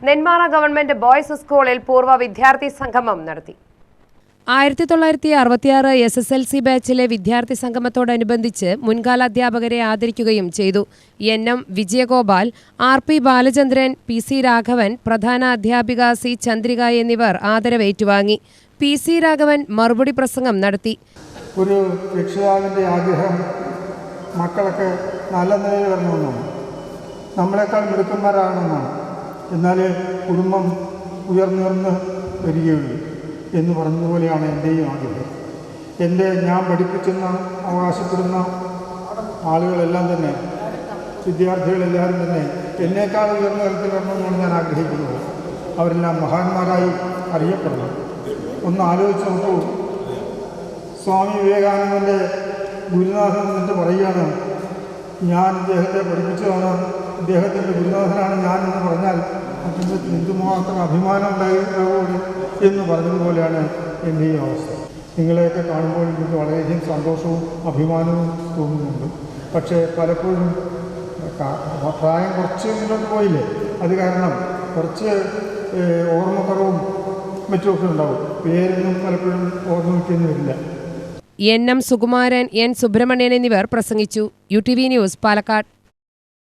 Nenmara government boys സ്കൂളിൽ പൂർവ്വ വിദ്യാർത്ഥി സംഗമം നടത്തി. 1966 SSLC ബാച്ചിലെ വിദ്യാർത്ഥി സംഗമത്തോടനുബന്ധിച്ച് മുൻകാല അധ്യാപകരെ ആദരിക്കുകയും ചെയ്തു. NM വിജയഗോപാൽ, RP Balachandran, PC Raghavan, പ്രധാന അധ്യാപിക C ചന്ദ്രിക എന്നിവർ ആദരവേറ്റുവാങ്ങി. PC രാഘവൻ മറുപടി പ്രസംഗം നടത്തി. ഒരു രക്ഷിതാവിൻ്റെ ആഗ്രഹം മക്കളൊക്കെ നല്ല നിലയിൽ വരണമെന്നാണ്, നമ്മളെക്കാൾ മിടുക്കന്മാരാകണമെന്നാണ്, എന്നാൽ കുടുംബം ഉയർന്നുയർന്ന് വരികയുള്ളൂ എന്ന് പറഞ്ഞതുപോലെയാണ് എൻ്റെയും ആഗ്രഹം. ഞാൻ പഠിപ്പിച്ചെന്ന് അവകാശപ്പെടുന്ന ആളുകളെല്ലാം തന്നെ, വിദ്യാർത്ഥികളെല്ലാവരും തന്നെ എന്നേക്കാൾ ഉയർന്ന തലത്തിൽ വരണമെന്നാണ് ഞാൻ ആഗ്രഹിക്കുന്നത്. അവരെല്ലാം മഹാന്മാരായി അറിയപ്പെടണം. ഒന്ന് ആലോചിച്ച് നോക്കൂ, സ്വാമി വിവേകാനന്ദൻ്റെ ഗുരുനാഥൻ എന്നിട്ട് പറയുകയാണ്, ഞാൻ ഇദ്ദേഹത്തെ പഠിപ്പിച്ചതാണ്, ഇദ്ദേഹത്തിൻ്റെ ഗുരുനാഥനാണ് ഞാൻ എന്ന് പറഞ്ഞാൽ അദ്ദേഹത്തിന് എന്തുമാത്രം അഭിമാനം ഉണ്ടാകും എന്ന് പറഞ്ഞതുപോലെയാണ് എൻ്റെ ഈ അവസ്ഥ. നിങ്ങളെയൊക്കെ കാണുമ്പോൾ എനിക്ക് വളരെയധികം സന്തോഷവും അഭിമാനവും തോന്നുന്നുണ്ട്. പക്ഷേ പലപ്പോഴും പ്രായം കുറച്ച് മുന്നോട്ട് പോയില്ലേ, അത് കാരണം കുറച്ച് ഓർമ്മക്കുറവും മറ്റുമൊക്കെ ഉണ്ടാവും. പേരൊന്നും പലപ്പോഴും ഓർമ്മ വയ്ക്കുന്നു വരില്ല. NM സുകുമാരൻ, N സുബ്രഹ്മണ്യൻ എന്നിവർ പ്രസംഗിച്ചു. UTV news, Palakkad.